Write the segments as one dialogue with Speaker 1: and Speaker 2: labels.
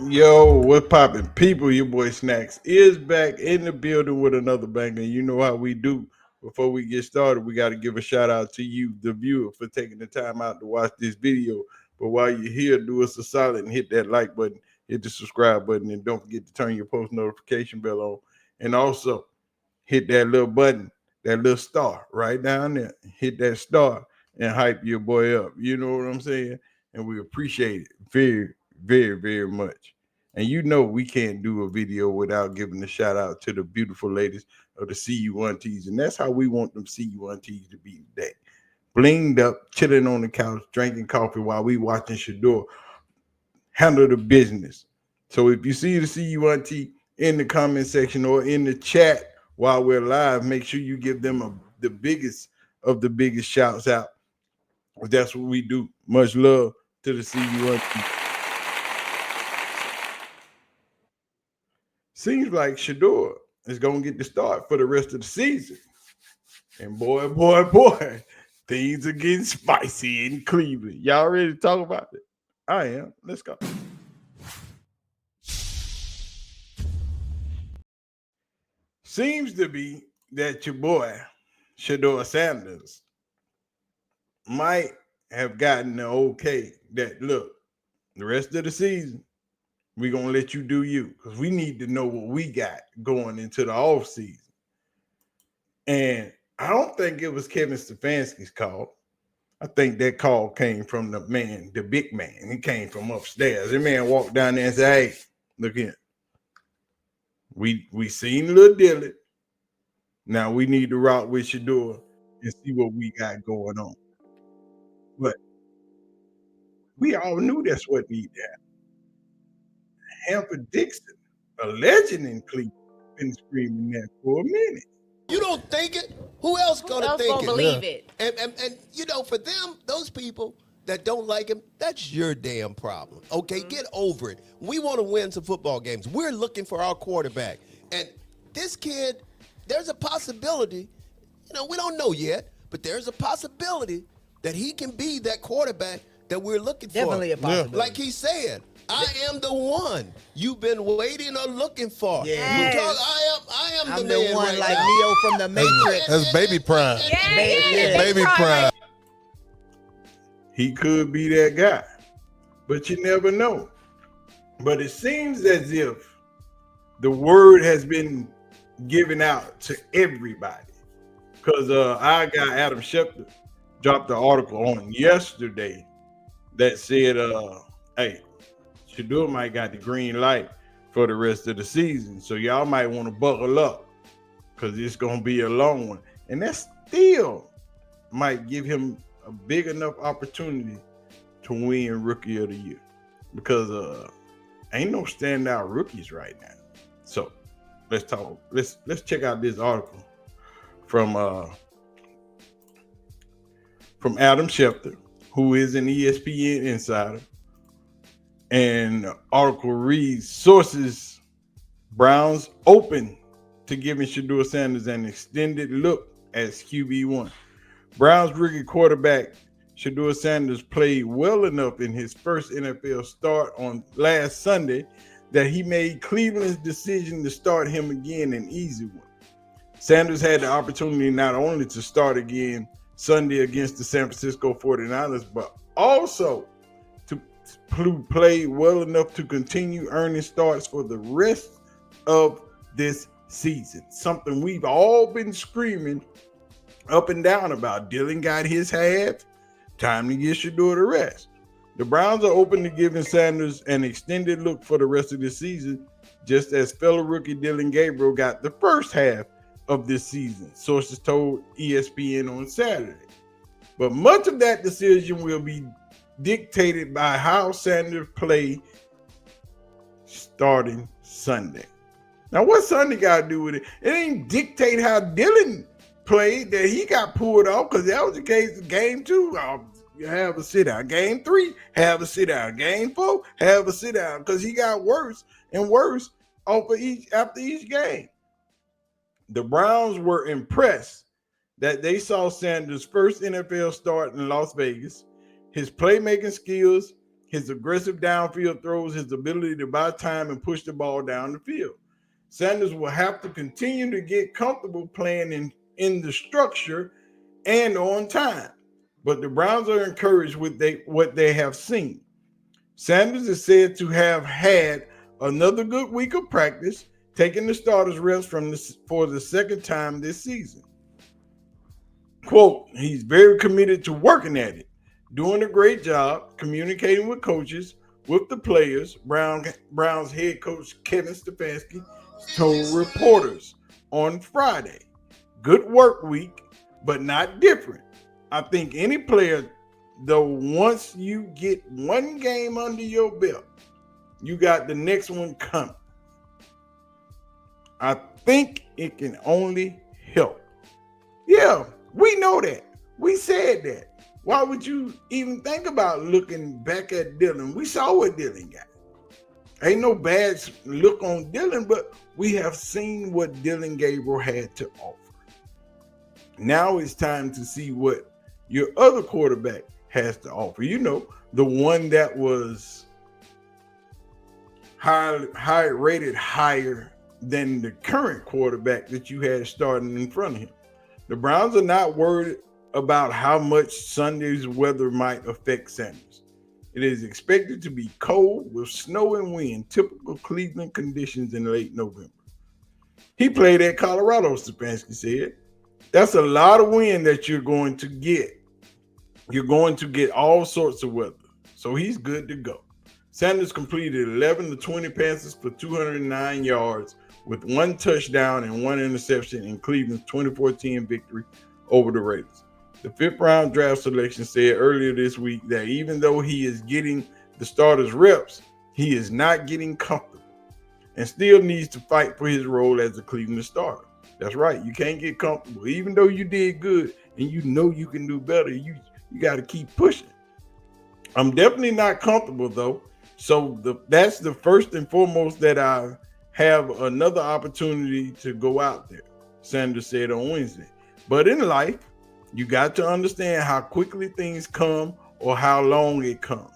Speaker 1: Yo, what's poppin'? People, your boy Snacks is back in the building with another banger. You know how we do. Before we get started, we got to give a shout out to you, the viewer, for taking the time out to watch this video. But while you're here, do us a solid and hit that like button, hit the subscribe button, and don't forget to turn your post notification bell on. And also, hit that little button, that little star right down there. Hit that star and hype your boy up. You know what I'm saying? And we appreciate it very, very, very much. And you know we can't do a video without giving a shout out to the beautiful ladies of the CU1Ts. And that's how we want them CU1Ts to be today. Blinged up, chilling on the couch, drinking coffee while we watching Shedeur handle the business. So if you see the CU1T in the comment section or in the chat while we're live, make sure you give them the biggest of the biggest shouts out. That's what we do. Much love to the CU1T. Seems like Shedeur is going to get the start for the rest of the season. And boy, things are getting spicy in Cleveland. Y'all ready to talk about it? I am. Let's go. Seems to be that your boy, Shedeur Sanders, might have gotten the okay that look, the rest of the season, we're gonna let you do you because we need to know what we got going into the off season. And I don't think it was Kevin Stefanski's call. I think that call came from the man, the big man. He came from upstairs. The man walked down there and said, "Hey, look here. We seen Lil Dilly. Now we need to rock with Shedeur and see what we got going on." But we all knew that's what needed to happen. Hamper Dixon, a legend in Cleveland, been screaming that for a minute.
Speaker 2: You don't think it? Who else
Speaker 3: Who
Speaker 2: gonna
Speaker 3: else
Speaker 2: think
Speaker 3: gonna
Speaker 2: it?
Speaker 3: believe it?
Speaker 2: And you know, for them, those people that don't like him, that's your damn problem. Okay, get over it. We want to win some football games. We're looking for our quarterback. And this kid, there's a possibility, we don't know yet, but there's a possibility that he can be that quarterback that we're looking for.
Speaker 3: Definitely a possibility.
Speaker 2: Like he said, I am the one you've been waiting or looking for.
Speaker 3: Yes.
Speaker 2: You talk, I am
Speaker 3: I'm
Speaker 2: the
Speaker 3: the
Speaker 2: man
Speaker 3: one
Speaker 2: right
Speaker 3: like
Speaker 2: now.
Speaker 3: Neo from the Matrix.
Speaker 4: That's baby prime.
Speaker 3: Yeah.
Speaker 4: Baby prime.
Speaker 1: He could be that guy, but you never know. But it seems as if the word has been given out to everybody because our guy Adam Schefter dropped the article on yesterday that said, "Hey, Shedeur might got the green light for the rest of the season, so y'all might want to buckle up because it's gonna be a long one." And that still might give him a big enough opportunity to win Rookie of the Year because ain't no standout rookies right now. So let's talk. Let's check out this article from Adam Schefter, who is an ESPN insider. And the article reads: Sources, Browns open to giving Shadeur Sanders an extended look as QB1. Browns rookie quarterback Shadeur Sanders played well enough in his first NFL start on last Sunday that he made Cleveland's decision to start him again an easy one. Sanders had the opportunity not only to start again Sunday against the San Francisco 49ers, but also to play well enough to continue earning starts for the rest of this season. Something we've all been screaming up and down about. Dylan got his half. Time to get Shedeur the rest. The Browns are open to giving Sanders an extended look for the rest of the season, just as fellow rookie Dylan Gabriel got the first half of this season, sources told ESPN on Saturday. But much of that decision will be dictated by how Sanders play starting Sunday. Now, what Sunday got to do with it? It ain't dictate how Dylan played that he got pulled off, because that was the case in game 2. You have a sit down. Game 3, have a sit down. Game 4, have a sit down, because he got worse and worse after each game. The Browns were impressed that they saw Sanders' first NFL start in Las Vegas. His playmaking skills, his aggressive downfield throws, his ability to buy time and push the ball down the field. Sanders will have to continue to get comfortable playing in the structure and on time, but the Browns are encouraged with what they have seen. Sanders is said to have had another good week of practice, taking the starters reps for the second time this season. Quote, he's very committed to working at it, doing a great job, communicating with coaches, with the players, Browns head coach Kevin Stefanski told reporters on Friday. Good work week, but not different. I think any player, though, once you get one game under your belt, you got the next one coming. I think it can only help. Yeah, we know that. We said that. Why would you even think about looking back at Dylan? We saw what Dylan got. Ain't no bad look on Dylan, but we have seen what Dylan Gabriel had to offer. Now it's time to see what your other quarterback has to offer. You know, the one that was rated higher than the current quarterback that you had starting in front of him. The Browns are not worried about how much Sunday's weather might affect Sanders. It is expected to be cold with snow and wind, typical Cleveland conditions in late November. He played at Colorado, Stefanski said. That's a lot of wind that you're going to get. You're going to get all sorts of weather. So he's good to go. Sanders completed 11 to 20 passes for 209 yards with one touchdown and one interception in Cleveland's 24-10 victory over the Raiders. The fifth-round draft selection said earlier this week that even though he is getting the starters reps, he is not getting comfortable and still needs to fight for his role as a Cleveland starter. That's right. You can't get comfortable. Even though you did good and you know you can do better, you got to keep pushing. I'm definitely not comfortable, though. So that's the first and foremost that I have another opportunity to go out there, Sanders said on Wednesday. But in life, you got to understand how quickly things come or how long it comes.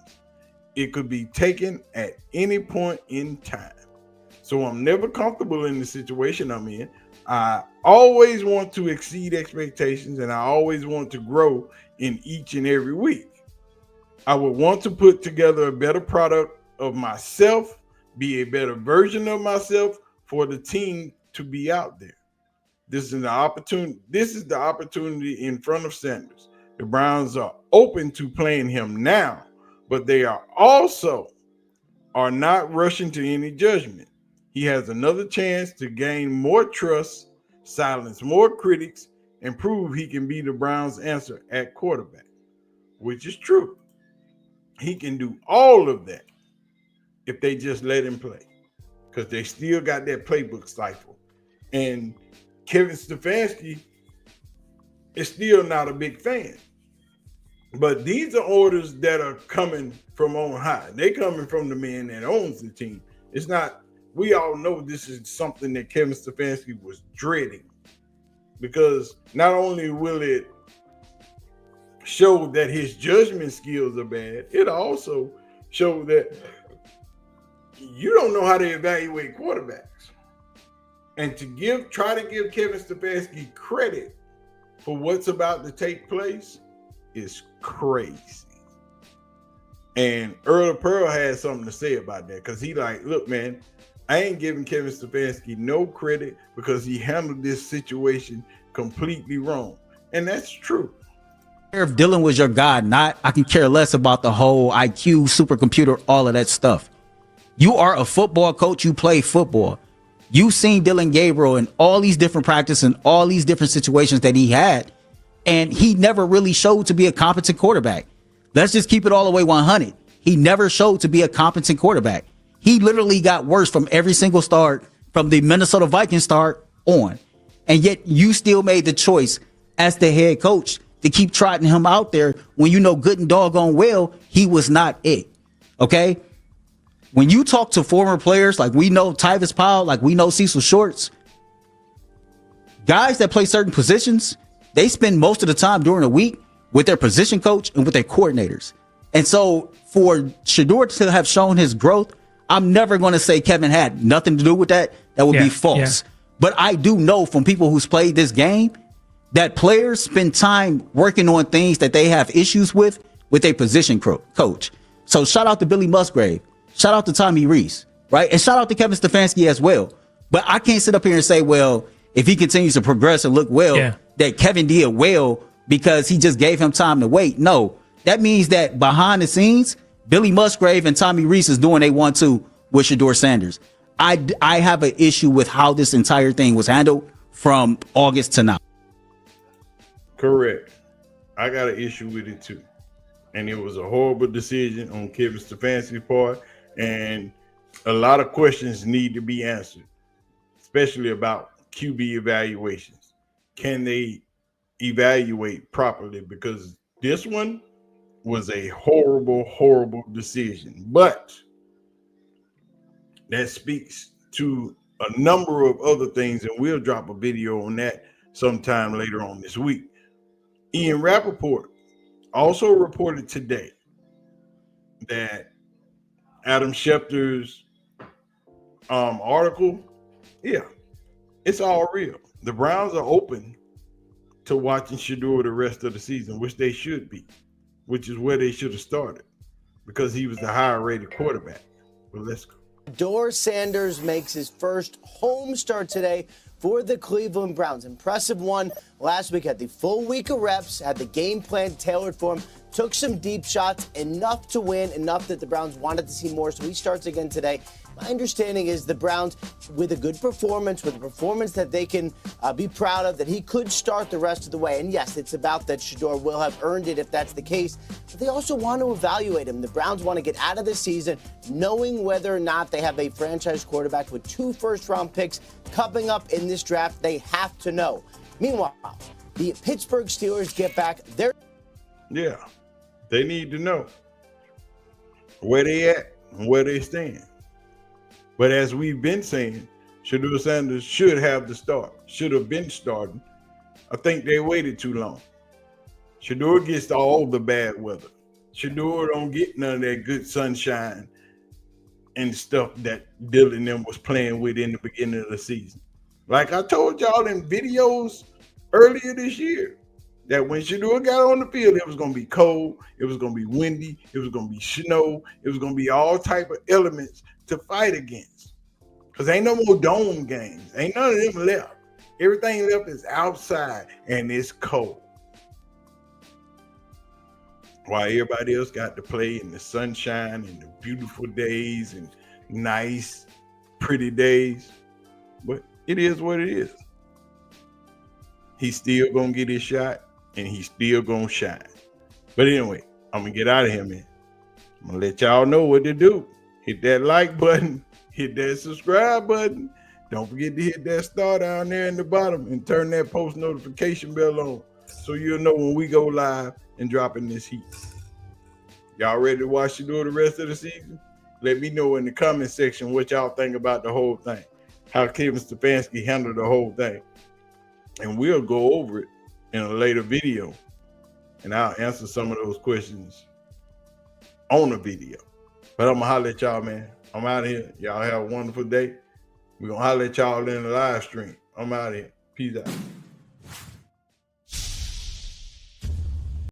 Speaker 1: It could be taken at any point in time. So I'm never comfortable in the situation I'm in. I always want to exceed expectations, and I always want to grow in each and every week. I would want to put together a better product of myself, be a better version of myself for the team to be out there. This is the opportunity in front of Sanders. The Browns are open to playing him now, but they are not rushing to any judgment. He has another chance to gain more trust, silence more critics, and prove he can be the Browns' answer at quarterback, which is true. He can do all of that if they just let him play, because they still got that playbook stifle. And Kevin Stefanski is still not a big fan. But these are orders that are coming from on high. They're coming from the man that owns the team. It's not, we all know this is something that Kevin Stefanski was dreading, because not only will it show that his judgment skills are bad, it also shows that you don't know how to evaluate quarterbacks. And to try to give Kevin Stefanski credit for what's about to take place is crazy. And Earl Pearl had something to say about that, because he like, look, man, I ain't giving Kevin Stefanski no credit because he handled this situation completely wrong. And that's true.
Speaker 4: If Dylan was your guy, I can care less about the whole IQ, supercomputer, all of that stuff. You are a football coach. You play football. You've seen Dylan Gabriel in all these different practices and all these different situations that he had, and he never really showed to be a competent quarterback. Let's just keep it all the way 100. He never showed to be a competent quarterback. He literally got worse from every single start, from the Minnesota Vikings start on. And yet you still made the choice as the head coach to keep trotting him out there when you know good and doggone well he was not it. Okay? When you talk to former players, like we know Tyvis Powell, like we know Cecil Shorts, guys that play certain positions, they spend most of the time during the week with their position coach and with their coordinators. And so for Shedeur to have shown his growth, I'm never going to say Kevin had nothing to do with that. That would be false. But I do know from people who's played this game that players spend time working on things that they have issues with a position coach. So shout out to Billy Musgrave. Shout out to Tommy Reese, right? And shout out to Kevin Stefanski as well. But I can't sit up here and say, well, if he continues to progress and look well, that Kevin did well because he just gave him time to wait. No, that means that behind the scenes, Billy Musgrave and Tommy Reese is doing they want to with Shedeur Sanders. I have an issue with how this entire thing was handled from August to now.
Speaker 1: Correct. I got an issue with it too. And it was a horrible decision on Kevin Stefanski's part. And a lot of questions need to be answered, especially about QB evaluations. Can they evaluate properly? Because this one was a horrible, horrible decision. But that speaks to a number of other things, and we'll drop a video on that sometime later on this week. Ian Rappaport also reported today that Adam Schefter's article, it's all real. The Browns are open to watching Shedeur the rest of the season, which they should be, which is where they should have started because he was the higher rated quarterback. Well, let's go.
Speaker 3: Shedeur Sanders makes his first home start today for the Cleveland Browns. Impressive one last week, had the full week of reps, had the game plan tailored for him, took some deep shots, enough to win, enough that the Browns wanted to see more. So he starts again today. My understanding is the Browns, with a good performance, with a performance that they can be proud of, that he could start the rest of the way. And yes, it's about that Shedeur will have earned it if that's the case. But they also want to evaluate him. The Browns want to get out of the season knowing whether or not they have a franchise quarterback with 2 first-round picks coming up in this draft. They have to know. Meanwhile, the Pittsburgh Steelers get back their...
Speaker 1: Yeah, they need to know where they at and where they stand. But as we've been saying, Shedeur Sanders should have the start, should have been starting. I think they waited too long. Shedeur gets all the bad weather. Shedeur don't get none of that good sunshine and stuff that Dylan and them was playing with in the beginning of the season. Like I told y'all in videos earlier this year, that when Shedeur got on the field, it was going to be cold, it was going to be windy, it was going to be snow, it was going to be all type of elements to fight against. Because ain't no more dome games. Ain't none of them left. Everything left is outside and it's cold. While everybody else got to play in the sunshine and the beautiful days and nice, pretty days. But it is what it is. He's still going to get his shot and he's still going to shine. But anyway, I'm going to get out of here, man. I'm going to let y'all know what to do. Hit that like button. Hit that subscribe button. Don't forget to hit that star down there in the bottom and turn that post notification bell on so you'll know when we go live and drop in this heat. Y'all ready to watch Shedeur the rest of the season? Let me know in the comment section what y'all think about the whole thing. How Kevin Stefanski handled the whole thing. And we'll go over it in a later video. And I'll answer some of those questions on the video. But I'm going to holler at y'all, man. I'm out of here. Y'all have a wonderful day. We're going to holler at y'all in the live stream. I'm out of here. Peace out.